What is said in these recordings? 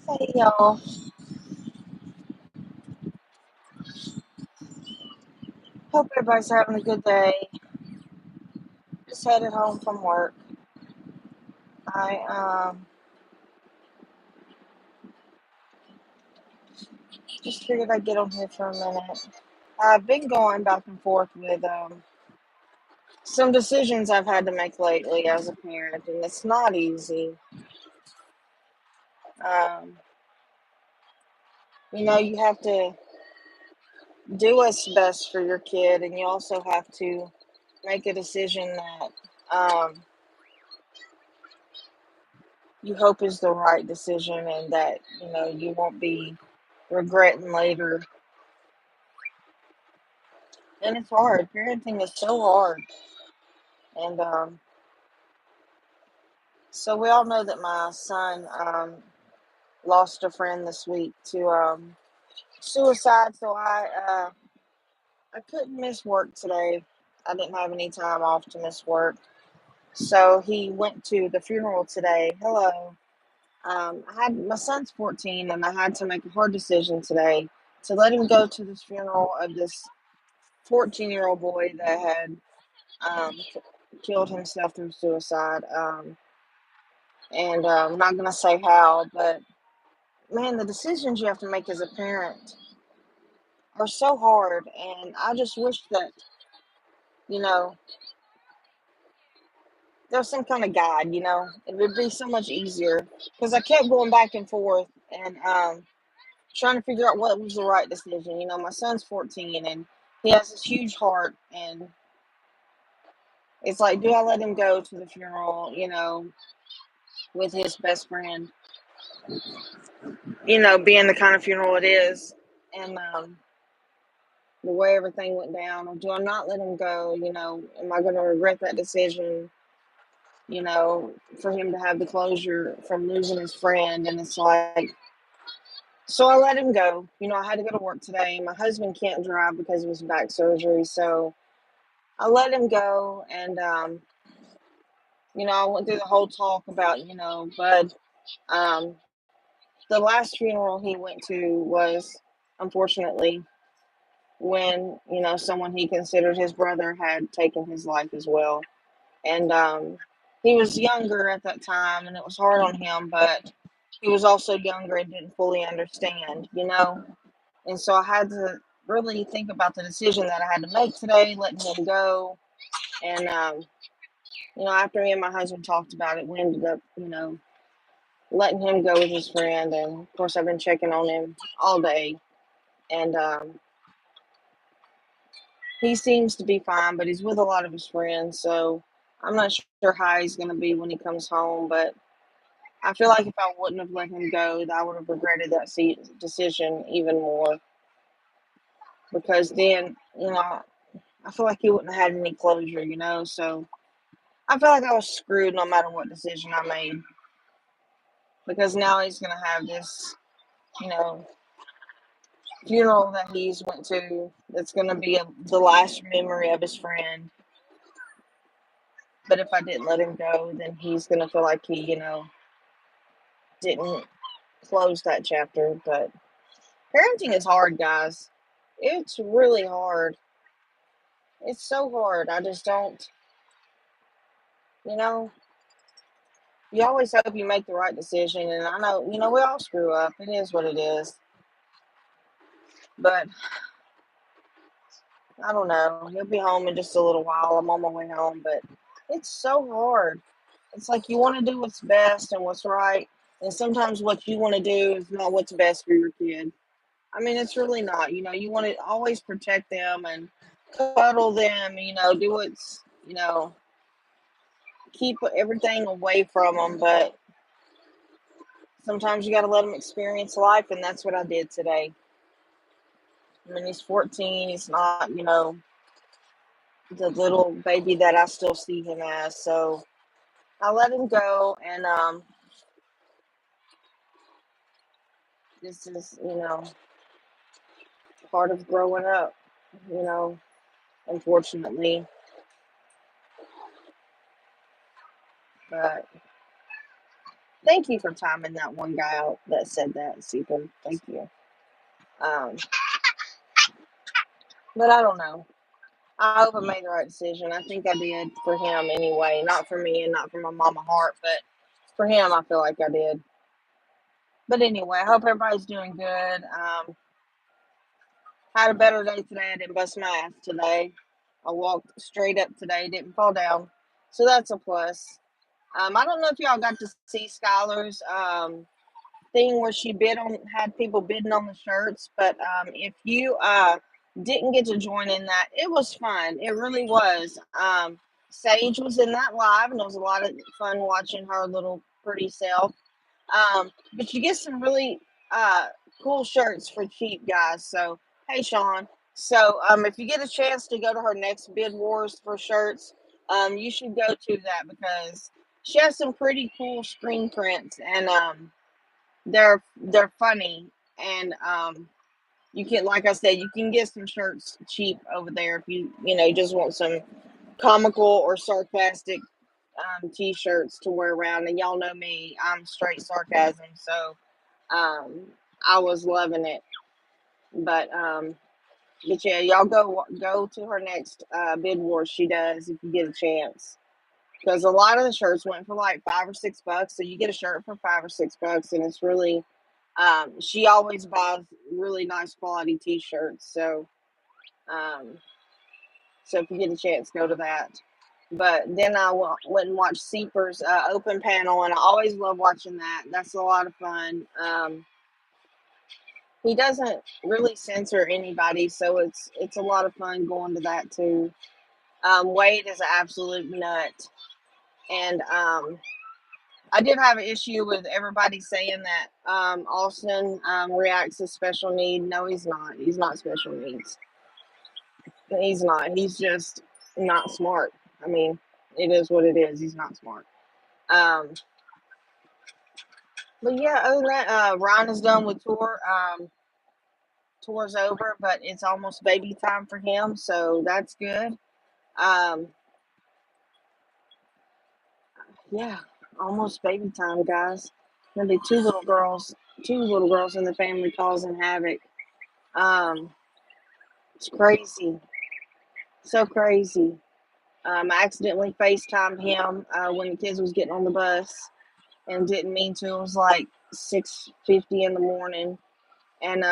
Hey y'all, hope everybody's having a good day. Just headed home from work. I just figured I'd get on here for a minute. I've been going back and forth with some decisions I've had to make lately as a parent, and it's not easy. Um, you have to do what's best for your kid, and you also have to make a decision that you hope is the right decision, and that you won't be regretting later. And it's hard. Parenting is so hard. And so we all know that my son lost a friend this week to suicide. So I couldn't miss work today. I didn't have any time off to miss work. So he went to the funeral today. Hello. I had my son's 14, and I had to make a hard decision today to let him go to this funeral of this 14-year-old boy that had um, killed himself through suicide. And I'm not going to say how, but man, the decisions you have to make as a parent are so hard. And I just wish that, you know, there's some kind of guide, it would be so much easier because I kept going back and forth and trying to figure out what was the right decision. My son's 14 and he has this huge heart. And it's like, do I let him go to the funeral, with his best friend, being the kind of funeral it is? And, the way everything went down, or do I not let him go? Am I going to regret that decision? For him to have the closure from losing his friend, and it's like, so I let him go. I had to go to work today. My husband can't drive because of his back surgery, so I let him go, and I went through the whole talk about, Bud. Um, the last funeral he went to was, unfortunately, when someone he considered his brother had taken his life as well. And he was younger at that time, and it was hard on him, but he was also younger and didn't fully understand. And so I had to really think about the decision that I had to make today, letting him go. And after me and my husband talked about it, we ended up letting him go with his friend. And of course, I've been checking on him all day, and he seems to be fine, but he's with a lot of his friends, so I'm not sure how he's going to be when he comes home. But I feel like if I wouldn't have let him go, I would have regretted that decision even more, because then, I feel like he wouldn't have had any closure. So I feel like I was screwed no matter what decision I made, because now he's going to have this, you know, funeral that he's went to that's going to be the last memory of his friend. But if I didn't let him go, then he's going to feel like he, didn't close that chapter. But parenting is hard, guys. It's really hard. It's so hard. I just don't, you know, you always hope you make the right decision. And I know, we all screw up. It is what it is. But I don't know. He'll be home in just a little while. I'm on my way home. But it's so hard. It's like you want to do what's best and what's right. And sometimes what you want to do is not what's best for your kid. I mean, it's really not. You want to always protect them and cuddle them, do what's, keep everything away from them. But sometimes you got to let them experience life. And that's what I did today. I mean, he's 14. He's not, the little baby that I still see him as. So I let him go. And this is, part of growing up, you know, unfortunately. But Thank you for timing that one guy out that said that, Super. Thank you. Um, but I don't know. I hope I made the right decision. I think I did for him anyway. Not for me and not for my mama heart, but for him, I feel like I did. But anyway, I hope everybody's doing good. Had a better day today. I didn't bust my ass today. I walked straight up today, didn't fall down. So that's a plus. I don't know if y'all got to see Skylar's thing where she had people bidding on the shirts, but if you didn't get to join in that, it was fun. It really was. Sage was in that live, and it was a lot of fun watching her little pretty self. But you get some really uh, cool shirts for cheap, guys. So, hey, Sean. So, if you get a chance to go to her next bid wars for shirts, you should go to that because she has some pretty cool screen prints, and they're funny. And you can, like I said, you can get some shirts cheap over there if you just want some comical or sarcastic t-shirts to wear around. And y'all know me, I'm straight sarcasm, so um, I was loving it. But yeah, y'all go to her next bid war she does if you get a chance. Because a lot of the shirts went for like $5 or $6, so you get a shirt for $5 or $6, and it's really she always buys really nice quality t-shirts. Um, so if you get a chance, go to that. But then I went and watched Seeper's open panel, and I always love watching that. That's a lot of fun. He doesn't really censor anybody, so it's a lot of fun going to that too. Wade is an absolute nut, and I did have an issue with everybody saying that Austin reacts to special need. No, he's not. He's not special needs. He's not. He's just not smart. I mean, it is what it is. He's not smart. Um, but yeah, other than that, Ryan is done with tour. Tour's over, but it's almost baby time for him, so that's good. Um, yeah, almost baby time, guys. Gonna be two little girls in the family causing havoc. Um, it's crazy, so crazy. I accidentally FaceTimed him when the kids was getting on the bus and didn't mean to. It was like 6:50 in the morning, and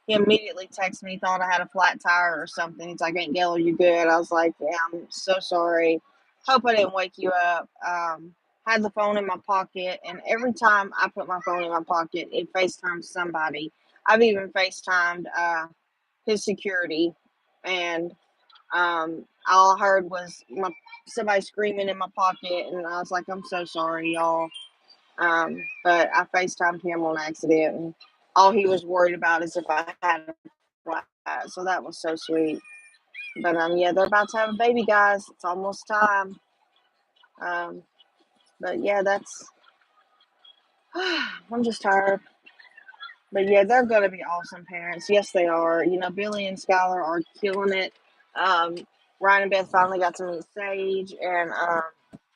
he immediately texted me, thought I had a flat tire or something. He's like, "Aunt Gail, are you good?" I was like, "Yeah, I'm so sorry. Hope I didn't wake you up." Had the phone in my pocket, and every time I put my phone in my pocket, it FaceTimes somebody. I've even FaceTimed his security, and all I heard was somebody screaming in my pocket, and I was like, "I'm so sorry, y'all." But I FaceTimed him on accident, and all he was worried about is if I had a flat. So that was so sweet. But yeah, they're about to have a baby, guys. It's almost time. Um, but yeah, that's. I'm just tired. But yeah, they're gonna be awesome parents. Yes, they are. Billy and Skylar are killing it. Um, Ryan and Beth finally got to meet Sage, and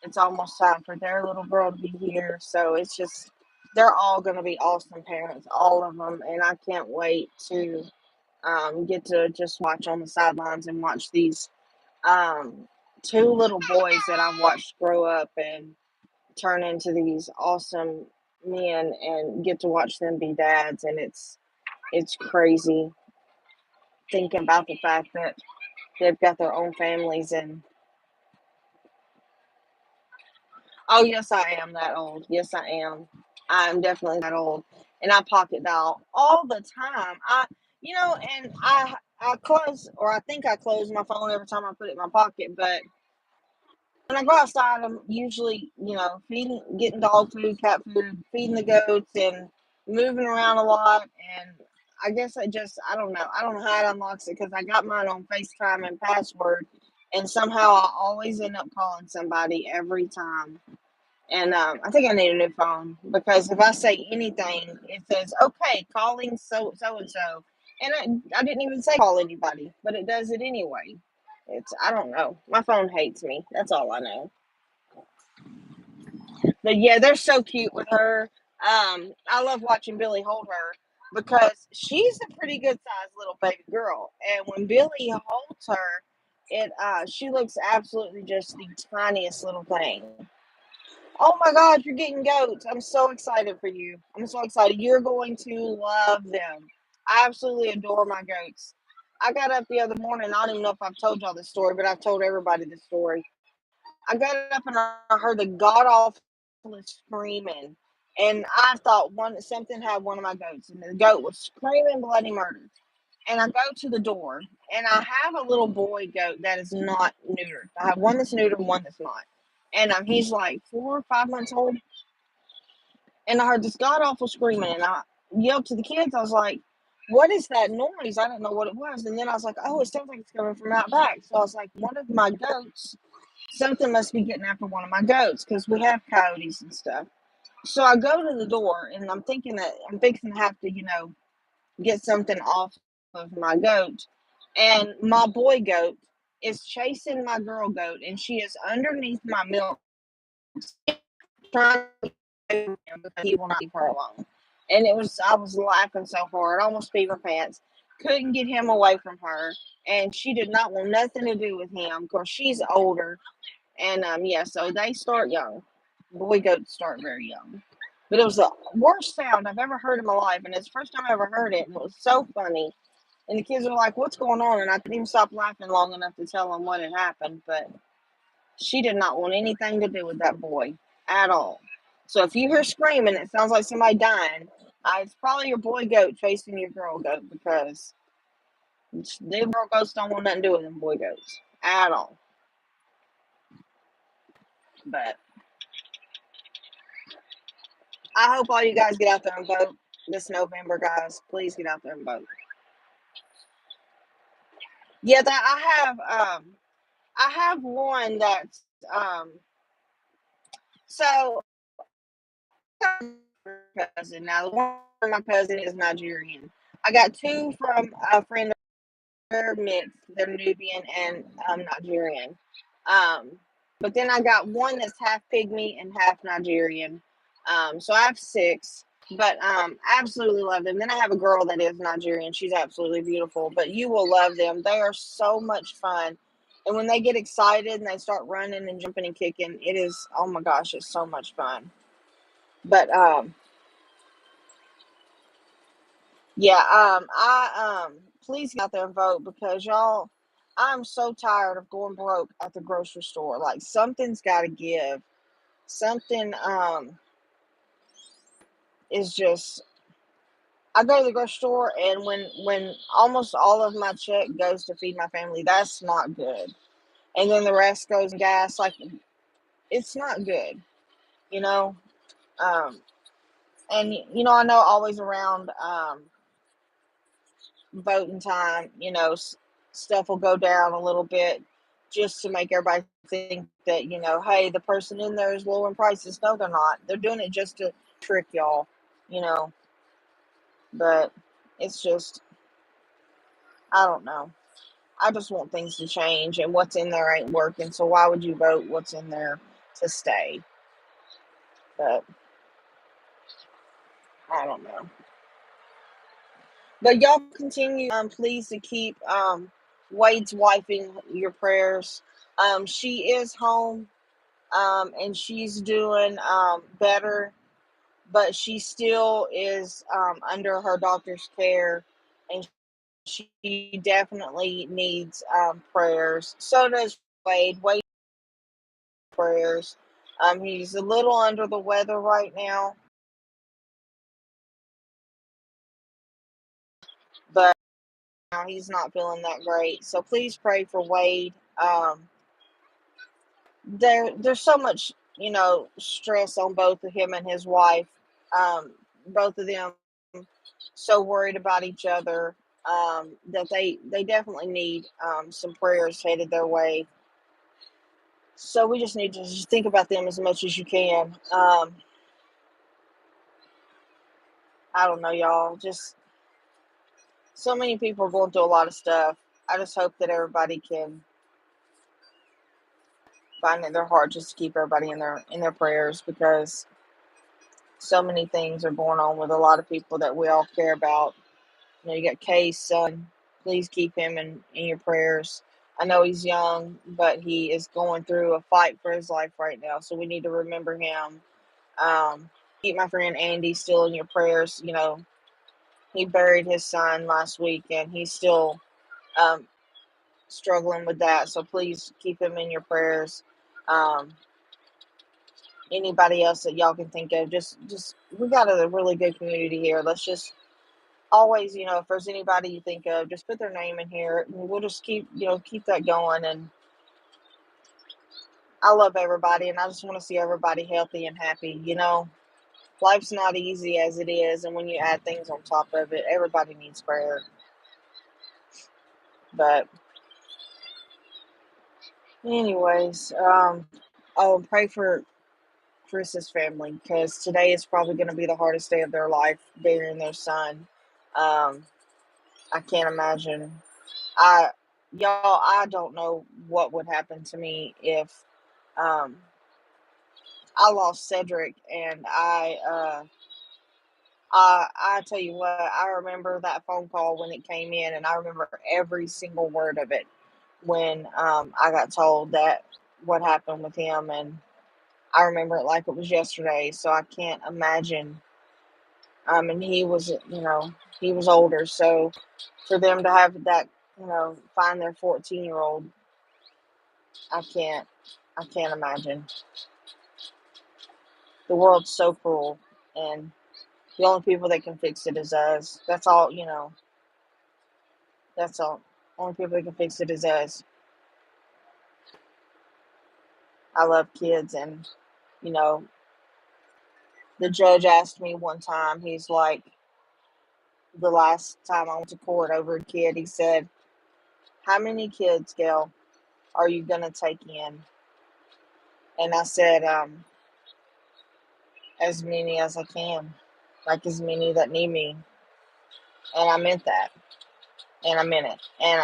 it's almost time for their little girl to be here. So it's just they're all gonna be awesome parents, all of them, and I can't wait to get to just watch on the sidelines and watch these um, two little boys that I've watched grow up and turn into these awesome men and get to watch them be dads, and it's crazy thinking about the fact that they've got their own families. And oh yes, I am that old. Yes, I am. I'm definitely that old, and I pocket dial all the time. And I close, or I think I close my phone every time I put it in my pocket, but when I go outside, I'm usually, feeding, getting dog food, cat food, feeding the goats, and moving around a lot. And I guess I don't know. I don't know how it unlocks it because I got mine on FaceTime and password. And somehow I always end up calling somebody every time. And I think I need a new phone because if I say anything, it says, okay, calling so and so. And I didn't even say call anybody, but it does it anyway. I don't know. My phone hates me. That's all I know. But yeah, they're so cute with her. I love watching Billy hold her because she's a pretty good sized little baby girl, and when Billy holds her, it she looks absolutely just the tiniest little thing. Oh my God, you're getting goats! I'm so excited for you. I'm so excited. You're going to love them. I absolutely adore my goats. I got up the other morning. I don't even know if I've told y'all this story, but I've told everybody this story. I got up and I heard the god awfulest screaming, and I thought something had one of my goats, and the goat was screaming bloody murder. And I go to the door, and I have a little boy goat that is not neutered. I have one that's neutered and one that's not. And he's like 4 or 5 months old, and I heard this god awful screaming, and I yelled to the kids. I was like, "What is that noise?" I didn't know what it was, and then I was like, "Oh, it sounds like it's coming from out back." So I was like, "One of my goats, something must be getting after one of my goats because we have coyotes and stuff." So I go to the door, and I'm thinking that I'm fixing to have to, get something off of my goat, and my boy goat is chasing my girl goat, and she is underneath my milk trying to get him because he will not leave her alone. And I was laughing so hard, almost peed my pants. Couldn't get him away from her, and she did not want nothing to do with him because she's older. And yeah, so they start young. Boy goats start very young. But it was the worst sound I've ever heard in my life, and it's the first time I ever heard it, and it was so funny. And the kids were like, "What's going on?" And I couldn't even stop laughing long enough to tell them what had happened. But she did not want anything to do with that boy at all. So if you hear screaming, it sounds like somebody dying. It's probably your boy goat chasing your girl goat because the girl goats don't want nothing to do with them boy goats at all. But I hope all you guys get out there and vote this November, guys. Please get out there and vote. Yeah, that I have one that's so cousin. Now the one from my cousin is Nigerian. I got two from a friend. They're mixed. They're Nubian and Nigerian. Um, but then I got one that's half pygmy and half Nigerian. So I have six. But absolutely love them. Then I have a girl that is Nigerian. She's absolutely beautiful. But you will love them. They are so much fun. And when they get excited and they start running and jumping and kicking, it is, oh my gosh, it's so much fun. But yeah, please get out there and vote because y'all, I'm so tired of going broke at the grocery store. Like something's got to give. Something is just. I go to the grocery store, and when almost all of my check goes to feed my family, that's not good. And then the rest goes in gas. Like it's not good, you know. Um, and I know always around voting time, stuff will go down a little bit just to make everybody think that, hey, the person in there is lowering prices. No, they're not. They're doing it just to trick y'all, you know. But it's just, I don't know. I just want things to change, and what's in there ain't working. So why would you vote what's in there to stay? But I don't know. But y'all continue, please, to keep Wade's wife in your prayers. She is home, and she's doing better, but she still is under her doctor's care, and she definitely needs prayers. So does Wade. Wade prayers. He's a little under the weather right now, but he's not feeling that great. So please pray for Wade. There's so much stress on both of him and his wife. Both of them so worried about each other that they definitely need some prayers headed their way. So we just need to just think about them as much as you can. I don't know, y'all. Just so many people are going through a lot of stuff. I just hope that everybody can find it in their heart just to keep everybody in their prayers, because so many things are going on with a lot of people that we all care about. You got Kay's son. Please keep him in your prayers. I know he's young, but he is going through a fight for his life right now. So we need to remember him. Um, Keep my friend Andy still in your prayers. He buried his son last week, and he's still um, struggling with that. So please keep him in your prayers. Um, Anybody else that y'all can think of, just we got a really good community here. Let's just always, if there's anybody you think of, just put their name in here, and we'll just keep that going. And I love everybody, and I just want to see everybody healthy and happy. Life's not easy as it is, and when you add things on top of it, everybody needs prayer. But anyways, pray for Chris's family, because today is probably going to be the hardest day of their life, burying their son. Um, I can't imagine. I Y'all, I don't know what would happen to me if um, I lost Cedric, and I tell you what, I remember that phone call when it came in, and I remember every single word of it when I got told that what happened with him, and I remember it like it was yesterday. So I can't imagine. And he was older, so for them to have that, find their 14-year-old, I can't, I can't imagine. The world's so cruel, and the only people that can fix it is us. That's all. That's all. Only people that can fix it is us. I love kids, and you know, the judge asked me one time. He's like, the last time I went to court over a kid, he said, "How many kids, Gail, are you gonna take in?" And I said, "As many as I can, like as many that need me." And I meant that, and I meant it, and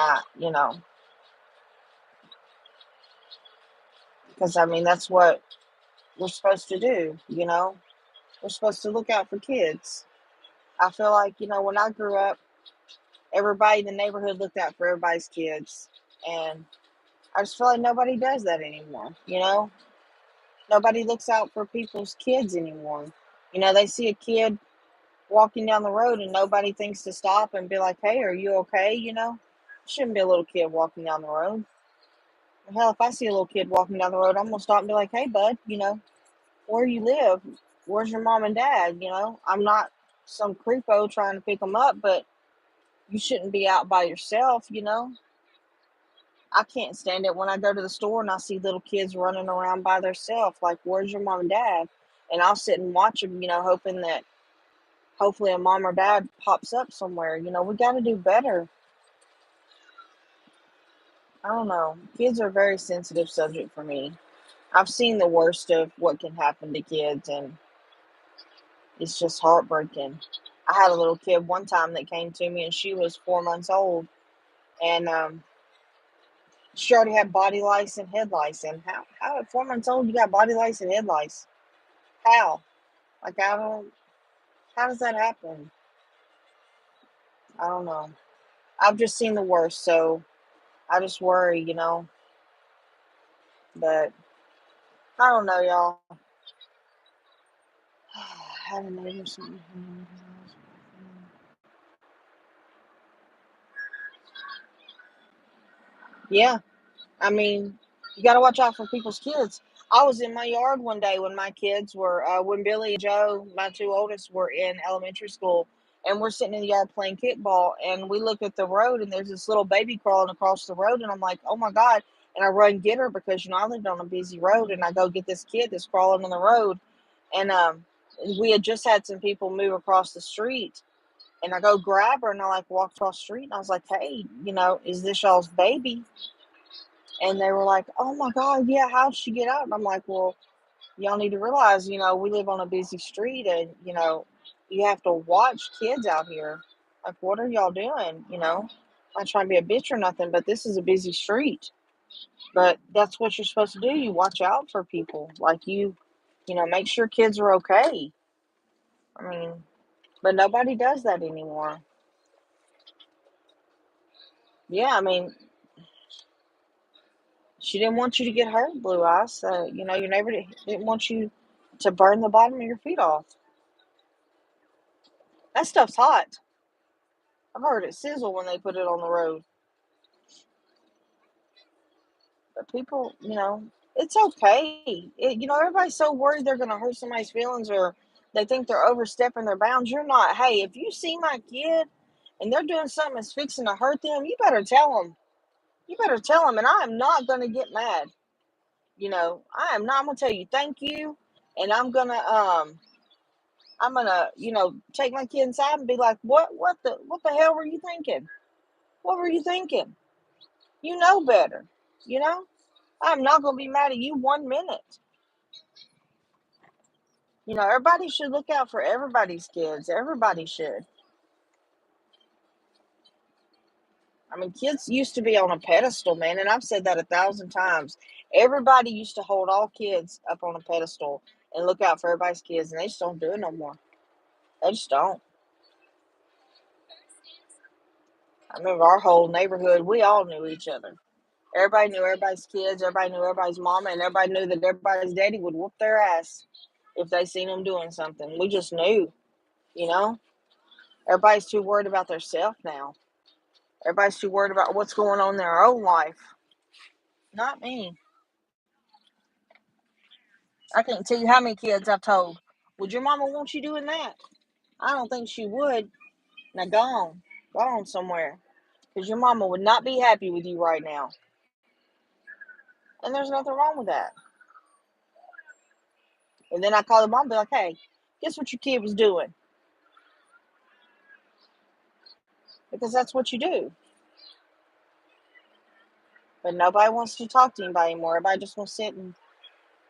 because I mean that's what we're supposed to do. We're supposed to look out for kids. I feel like, when I grew up, everybody in the neighborhood looked out for everybody's kids. And I just feel like nobody does that anymore. Nobody looks out for people's kids anymore. They see a kid walking down the road, and nobody thinks to stop and be like, "Hey, are you okay?" Shouldn't be a little kid walking down the road. Hell, if I see a little kid walking down the road, I'm going to stop and be like, "Hey, bud, where you live? Where's your mom and dad?" I'm not some creepo trying to pick them up, but you shouldn't be out by yourself. I can't stand it when I go to the store and I see little kids running around by themselves. Like, where's your mom and dad? And I'll sit and watch them, hoping that hopefully a mom or dad pops up somewhere. We got to do better. I don't know. Kids are a very sensitive subject for me. I've seen the worst of what can happen to kids, and it's just heartbreaking. I had a little kid one time that came to me, and she was 4 months old, and she already had body lice and head lice. And how at 4 months old you got body lice and head lice? How? Like, I don't. How does that happen? I don't know. I've just seen the worst, so I just worry. But I don't know, y'all. I had a neighbor something. Yeah, I mean, you got to watch out for people's kids. I was in my yard one day when my kids were, when Billy and Joe, my two oldest, were in elementary school, and we're sitting in the yard playing kickball, and we look at the road, and there's this little baby crawling across the road, and I'm like, oh my God. And I run get her because, I lived on a busy road, and I go get this kid that's crawling on the road. And we had just had some people move across the street, and I go grab her, and I like walk across the street, and I was like, hey, is this y'all's baby? And they were like, "Oh my God, yeah, how'd she get out?" And I'm like, "Well, y'all need to realize, we live on a busy street, and, you have to watch kids out here. Like, what are y'all doing? I'm not trying to be a bitch or nothing, but this is a busy street." But that's what you're supposed to do. You watch out for people. Like make sure kids are okay. I mean, but nobody does that anymore. Yeah, I mean, she didn't want you to get hurt, Blue Eyes. So, your neighbor didn't want you to burn the bottom of your feet off. That stuff's hot. I've heard it sizzle when they put it on the road. But people, it's okay. Everybody's so worried they're going to hurt somebody's feelings or they think they're overstepping their bounds. You're not. Hey, if you see my kid and they're doing something that's fixing to hurt them, you better tell them. You better tell them. And I am not going to get mad. I am not. I'm going to tell you thank you. And I'm gonna, take my kid inside and be like, what the hell were you thinking? What were you thinking? You know better. You know, I'm not gonna be mad at you 1 minute. Everybody should look out for everybody's kids. Everybody should. I mean, kids used to be on a pedestal, man, and I've said that 1,000 times. Everybody used to hold all kids up on a pedestal and look out for everybody's kids, and they just don't do it no more. They just don't. I remember our whole neighborhood, we all knew each other. Everybody knew everybody's kids, everybody knew everybody's mama, and everybody knew that everybody's daddy would whoop their ass if they seen them doing something. We just knew, you know? Everybody's too worried about their self now. Everybody's too worried about what's going on in their own life. Not me. I can't tell you how many kids I've told, would your mama want you doing that? I don't think she would. Now go on. Go on somewhere. Because your mama would not be happy with you right now. And there's nothing wrong with that. And then I call the mom and be like, hey, guess what your kid was doing? Because that's what you do. But nobody wants to talk to anybody anymore. Everybody just wants to sit and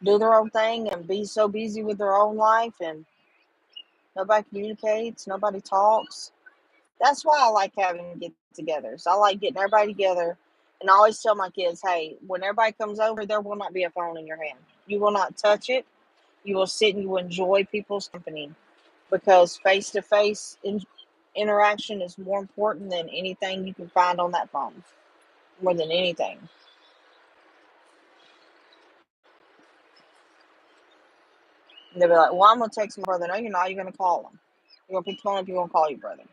do their own thing and be so busy with their own life, and nobody communicates, nobody talks. That's why I like having get-togethers. I like getting everybody together, and I always tell my kids, hey, when everybody comes over, there will not be a phone in your hand. You will not touch it. You will sit and you will enjoy people's company, because face-to-face interaction is more important than anything you can find on that phone, more than anything. And they'll be like, well, I'm going to text my brother. No, you're not. You're going to call him. You're going to pick the phone up. You're going to call your brother.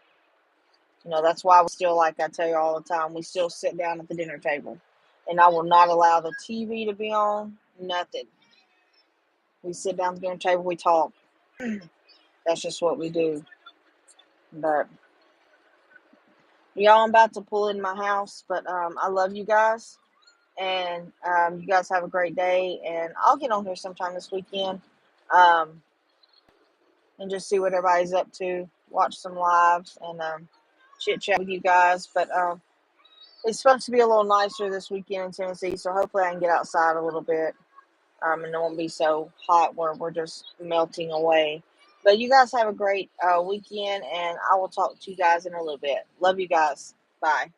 That's why we still, like I tell you all the time, we still sit down at the dinner table. And I will not allow the TV to be on. Nothing. We sit down at the dinner table. We talk. That's just what we do. But, y'all, I'm about to pull in my house. But I love you guys. And you guys have a great day. And I'll get on here sometime this weekend. And just see what everybody's up to. Watch some lives and chit chat with you guys. But it's supposed to be a little nicer this weekend in Tennessee, so hopefully I can get outside a little bit, and it won't be so hot where we're just melting away. But you guys have a great weekend, and I will talk to you guys in a little bit. Love you guys. Bye.